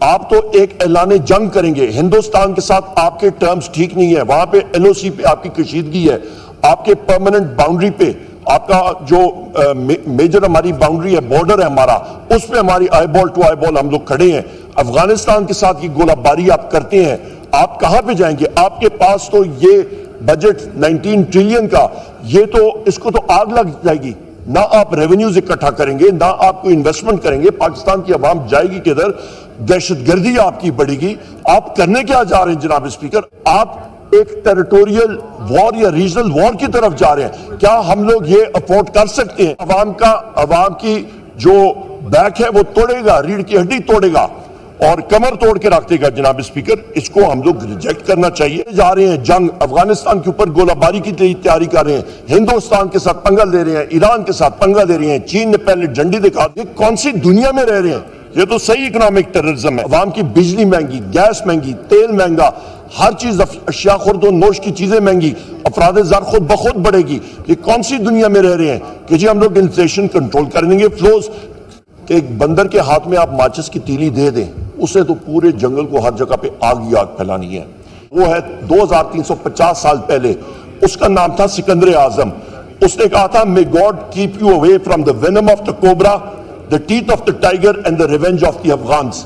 آپ تو ایک اعلان جنگ کریں گے. ہندوستان کے ساتھ آپ کے ٹرمز ٹھیک نہیں ہے, وہاں پہ ایل او سی پہ آپ کی کشیدگی ہے, آپ کے پرماننٹ باؤنڈری پہ آپ کا جو میجر ہماری باؤنڈری ہے, بارڈر ہے ہمارا, اس پہ ہماری آئی بال ٹو آئی بال ہم لوگ کھڑے ہیں. افغانستان کے ساتھ یہ گولہ باری آپ کرتے ہیں, آپ کہاں پہ جائیں گے؟ آپ کے پاس تو یہ بجٹ 19 ٹریلین کا, یہ تو اس کو تو آگ لگ جائے گی. نہ آپ ریونیوز اکٹھا کریں گے, نہ آپ کو انویسٹمنٹ کریں گے. پاکستان کی عوام جائے گی کدھر؟ دہشت گردی آپ کی بڑھے گی. آپ کرنے کیا جا رہے ہیں جناب اسپیکر؟ آپ ایک ٹیریٹوریل وار یا ریجنل وار کی طرف جا رہے ہیں. کیا ہم لوگ یہ افورڈ کر سکتے ہیں؟ عوام کی جو بیک ہے وہ توڑے گا, ریڑھ کی ہڈی توڑے گا اور کمر توڑ کے رکھ دے گا جناب اسپیکر. اس کو ہم لوگ ریجیکٹ کرنا چاہیے. جا رہے ہیں جنگ, افغانستان کے اوپر گولہ باری کی تیاری کر رہے ہیں, ہندوستان کے ساتھ پنگا لے رہے ہیں, ایران کے ساتھ پنگا لے رہے ہیں, چین نے پہلے جھنڈی دکھا دی. کون سی دنیا میں رہ رہے ہیں؟ یہ تو صحیح اکنامک ٹیررزم ہے. عوام کی بجلی مہنگی, گیس مہنگی, تیل مہنگا, ہر چیز اشیاء خورد و نوش کی چیزیں مہنگی, افراد زر خود بخود بڑھے گی. یہ کون سی دنیا میں رہ رہے ہیں کہ جی ہم لوگ انفلیشن کنٹرول کر لیں گے؟ فلوز کہ ایک بندر کے ہاتھ میں آپ ماچس کی تیلی دے دیں, اسے تو پورے جنگل کو ہر جگہ پہ آگ ہی آگ پھیلانی ہے. وہ ہے 2350 سال پہلے, اس کا نام تھا سکندر اعظم. اس نے کہا تھا may God keep you away from the venom of the cobra, the teeth of the tiger and the revenge of the Afghans.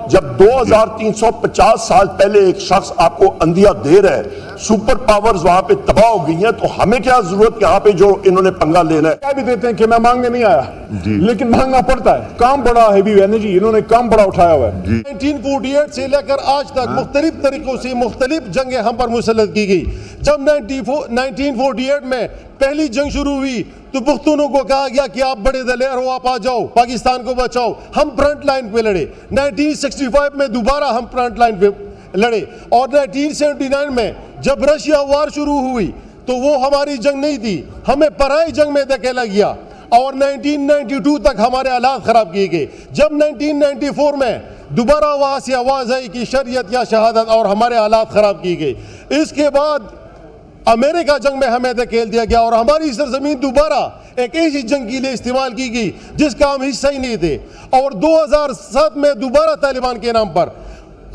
جب 2350 سال پہلے ایک شخص آپ کو اندھیا دے رہا ہے, سپر پاورز وہاں پہ تباہ ہو گئی ہیں, تو ہمیں کیا ضرورت یہاں پہ جو انہوں نے پنگا لینا ہے؟ کیا بھی دیتے ہیں کہ میں مانگنے نہیں آیا, لیکن مانگنا پڑتا ہے. کام بڑا ہیوی ہے نا جی, انہوں نے کام بڑا اٹھایا ہوا ہے. 1948 سے لے کر آج تک مختلف طریقوں سے مختلف جنگیں ہم پر مسلط کی گئی. جب 1948 میں پہلی جنگ شروع ہوئی تو پختونوں کو کہا گیا کہ آپ بڑے دلیر ہو, آپ آ جاؤ, پاکستان کو بچاؤ. ہم فرنٹ لائن پہ لڑے. 1965 میں دوبارہ ہم فرنٹ لائن پہ لڑے, اور 1979 میں جب رشیا وار شروع ہوئی تو وہ ہماری جنگ نہیں تھی, ہمیں پرائی جنگ میں دھکیلا گیا, اور 1992 تک ہمارے حالات خراب کیے گئے. جب 1994 میں دوبارہ وہاں سے آواز آئی کہ شریعت یا شہادت, اور ہمارے حالات خراب کیے گئے. اس کے بعد امریکہ جنگ میں ہمیں دھکیل دیا گیا, اور ہماری سرزمین دوبارہ ایک ایسی جنگ کے لیے استعمال کی گئی جس کا ہم حصہ ہی نہیں تھے. اور 2007 میں دوبارہ طالبان کے نام پر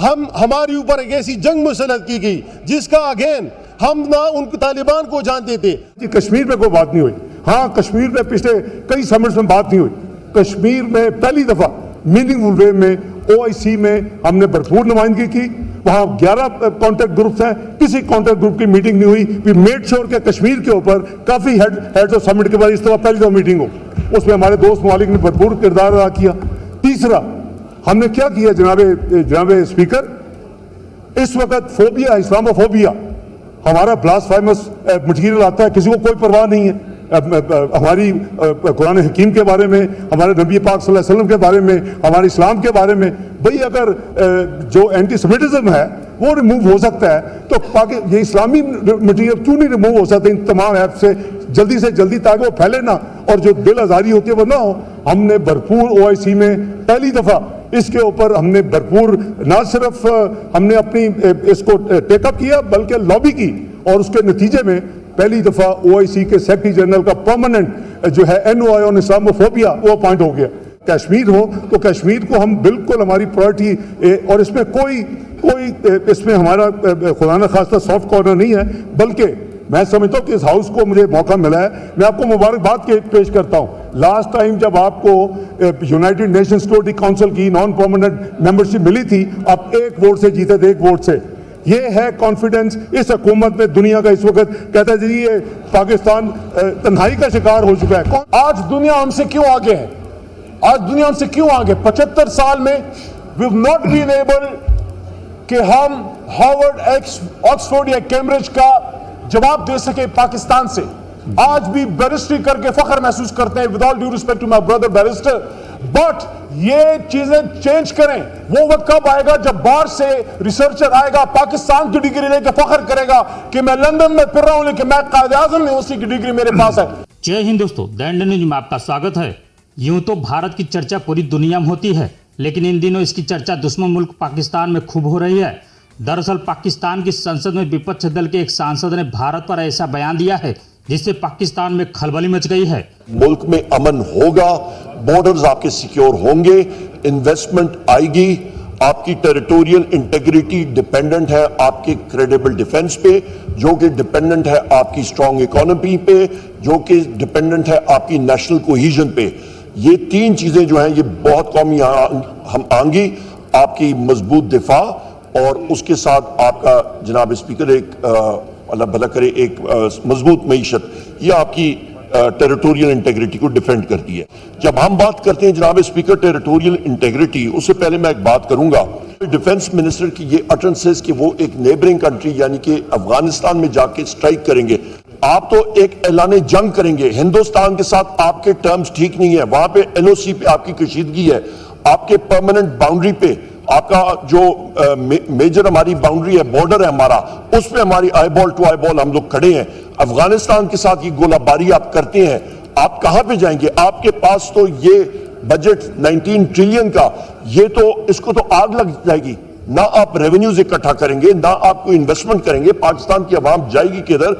ہماری اوپر ایک ایسی جنگ مسلط کی گئی جس کا اگین ہم نہ ان طالبان کو جانتے تھے. کشمیر میں کوئی بات نہیں ہوئی. ہاں, کشمیر میں پچھلے کئی سمٹس میں بات نہیں ہوئی. کشمیر میں پہلی دفعہ میننگ وے میں OIC میں ہم نے بھرپور نمائندگی کی. وہاں 11 کانٹیکٹ گروپس ہیں, کسی کانٹیکٹ گروپ کی میٹنگ نہیں ہوئی. وی میڈ شور کہ کشمیر کے اوپر کافی ہیڈز آف سمٹ کے بعد اس دفعہ پہلی دفعہ میٹنگ ہو, اس میں ہمارے دوست ممالک نے بھرپور کردار ادا کیا. تیسرا ہم نے کیا کیا جناب اسپیکر, اس وقت فوبیا, اسلاموفوبیا, ہمارا بلاسفیمس مٹیریل آتا ہے, کسی کو کوئی پرواہ نہیں ہے. ہماری قرآن حکیم کے بارے میں, ہمارے نبی پاک صلی اللہ علیہ وسلم کے بارے میں, ہمارے اسلام کے بارے میں. بھئی اگر جو اینٹی سیمیٹزم ہے وہ ریموو ہو سکتا ہے تو یہ اسلامی مٹیریل کیوں نہیں ریموو ہو سکتا ان تمام ایپ سے جلدی, تاکہ وہ پھیلے نہ اور جو دل آزاری ہوتی ہے وہ نہ ہو. ہم نے بھرپور OIC میں پہلی دفعہ اس کے اوپر ہم نے بھرپور, نہ صرف ہم نے اپنی اس کو ٹیک اپ کیا بلکہ لابی کی, اور اس کے نتیجے میں پہلی دفعہ OIC کے سیکرٹری جنرل کا پرماننٹ جو ہے NOI on اسلاموفوبیا وہ اپوائنٹ ہو گیا. کشمیر ہو تو کشمیر کو ہم بالکل ہماری پرائرٹی, اور اس میں کوئی اس میں ہمارا خدا نہ خواستہ سافٹ کارنر نہیں ہے, بلکہ میں سمجھتا ہوں کہ اس ہاؤس کو مجھے موقع ملا ہے. میں آپ کو مبارکباد پیش کرتا ہوں. لاسٹ ٹائم جب آپ کو یونائٹڈ نیشن سیکورٹی کونسل کی نان پرماننٹ ممبرشپ ملی تھی, آپ ایک ووٹ سے جیتے تھے, ایک ووٹ سے. یہ ہے کانفیڈنس اس حکومت میں. دنیا کا اس وقت کہتا ہے جی یہ پاکستان تنہائی کا شکار ہو چکا ہے. آج دنیا ہم سے کیوں آگے ہے؟ آج دنیا ہم سے کیوں آگے؟ 75 سال میں we've not been able کہ ہم ہارورڈ, آکسفورڈ یا کیمبرج کا جواب دے سکے پاکستان سے. آج بھی بیرسٹری کر کے فخر محسوس کرتے ہیں, with all due respect to my brother barrister, but یہ چیزیں چینج کریں. وہ وقت کب آئے گا جب باہر سے ریسرچر آئے گا, پاکستان کی ڈگری لے کے فخر کرے گا کہ میں لندن میں پھر رہا ہوں لیکن میں قائد اعظم یونیورسٹی کی ڈگری میرے پاس ہے. جے ہند دوستو, دینڈ نیوز میں آپ کا سواگت ہے. یوں تو بھارت کی چرچا پوری دنیا میں ہوتی ہے, لیکن ان دنوں اس کی چرچا دشمن ملک پاکستان میں خوب ہو رہی ہے. دراصل پاکستان کی سنسد میں وپکش دل کے ایک سانسد نے بھارت پر ایسا بیان دیا ہے جس سے پاکستان میں کھلبلی مچ گئی ہے. ملک میں امن ہوگا, بارڈرز آپ کے سیکیور ہوں گے, انویسٹمنٹ آئے گی, آپ کی ٹیریٹوریل انٹیگریٹی ڈیپینڈنٹ ہے آپ کے کریڈیبل ڈیفنس پہ، جو کہ ڈیپینڈنٹ ہے آپ کی اسٹرانگ اکانومی پہ، جو کہ ڈیپینڈنٹ ہے آپ کی نیشنل کوہیژن پہ۔ یہ تین چیزیں جو ہیں یہ بہت قومی ہم آنگی، آپ کی مضبوط دفاع اور اس کے ساتھ آپ کا جناب اسپیکر ایک اللہ بھلا کرے ایک مضبوط معیشت، یہ آپ کی ٹیریٹوریل انٹیگریٹی کو ڈیفینڈ کرتی ہے۔ جب ہم بات کرتے ہیں جناب اسپیکر ٹیریٹوریل انٹیگریٹی، اس سے پہلے میں ایک بات کروں گا، ڈیفنس منسٹر کی یہ اٹرنسز کہ وہ ایک نیبرنگ کنٹری یعنی کہ افغانستان میں جا کے سٹرائک کریں گے، آپ تو ایک اعلان جنگ کریں گے، ہندوستان کے ساتھ آپ کے ٹرمز ٹھیک نہیں ہے، وہاں پہ ایل او سی پہ آپ کی کشیدگی ہے، آپ کے پرماننٹ باؤنڈری پہ آپ کا جو میجر ہماری باؤنڈری ہے، بارڈر ہے ہمارا، اس پہ ہماری آئی بال ٹو آئی بال ہم لوگ کھڑے ہیں، افغانستان کے ساتھ یہ گولہ باری آپ کرتے ہیں، آپ کہاں پہ جائیں گے؟ آپ کے پاس تو یہ بجٹ 19 ٹریلین کا، یہ تو اس کو تو آگ لگ جائے گی، نہ آپ ریونیوز اکٹھا کریں گے، نہ آپ کو انویسٹمنٹ کریں گے، پاکستان کی عوام جائے گی کدھر؟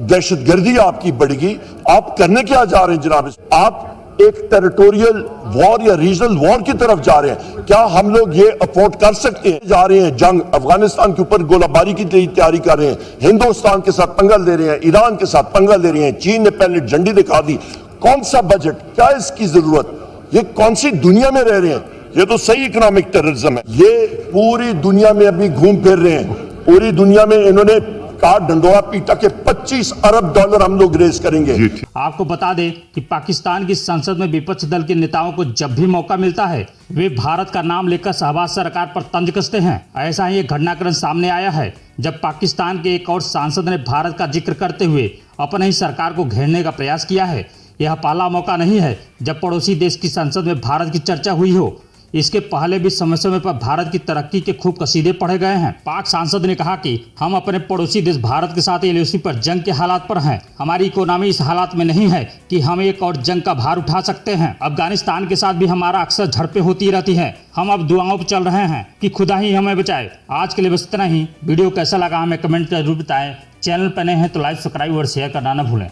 دہشت گردی آپ کی بڑھے گی۔ آپ کرنے کیا جا رہے ہیں جناب؟ آپ ایک ٹیریٹوریل وار یا ریجنل وار کی طرف جا رہے ہیں، کیا ہم لوگ یہ افورڈ کر سکتے ہیں؟ جا رہے ہیں جنگ، افغانستان کے اوپر گولہ باری کی تیاری کر رہے ہیں، ہندوستان کے ساتھ پنگا لے رہے ہیں، ایران کے ساتھ پنگا لے رہے ہیں، چین نے پہلے جھنڈی دکھا دی، کون سا بجٹ؟ کیا اس کی ضرورت؟ یہ کون سی دنیا میں رہ رہے ہیں؟ یہ تو صحیح اکنامک ٹیررزم ہے، یہ پوری دنیا میں ابھی گھوم پھر رہے ہیں، پوری دنیا میں انہوں نے کاٹ ڈنڈورا پیٹا کہ 25 ارب ڈالر ہم لوگ ریز کریں گے۔ آپ کو بتا دیں کہ پاکستان کی سنسد میں وپکش دل کے نیتاؤں کو جب بھی موقع ملتا ہے وہ بھارت کا نام لے کر شہباز سرکار پر طنز کستے ہیں۔ ایسا ہی ایک گھٹنا کرن سامنے آیا ہے جب پاکستان کے ایک اور سانسد نے بھارت کا ذکر کرتے ہوئے اپنے ہی سرکار کو گھیرنے کا پریاس کیا ہے۔ یہ پہلا موقع نہیں ہے جب پڑوسی دیش کی سنسد میں بھارت کی چرچا ہوئی ہو، اس کے پہلے بھی سمے سمے پر بھارت کی ترقی کے خوب قصیدے پڑھے گئے ہیں۔ پاک سانسد نے کہا کہ ہم اپنے پڑوسی دیش بھارت کے ساتھ ایل او سی پر جنگ کے حالات پر ہیں، ہماری اکانومی اس حالات میں نہیں ہے کہ ہم ایک اور جنگ کا بھار اٹھا سکتے ہیں۔ افغانستان کے ساتھ بھی ہمارا اکثر جھڑپیں ہوتی رہتی ہیں، ہم اب دعاؤں پہ چل رہے ہیں کہ خدا ہی ہمیں بچائے۔ آج کے لیے بس اتنا ہی، ویڈیو کیسا لگا ہمیں کمنٹ کر ضرور بتائیں، چینل پہ نئے ہیں تو لائک سبسکرائب اور شیئر کرنا نہ بھولیں۔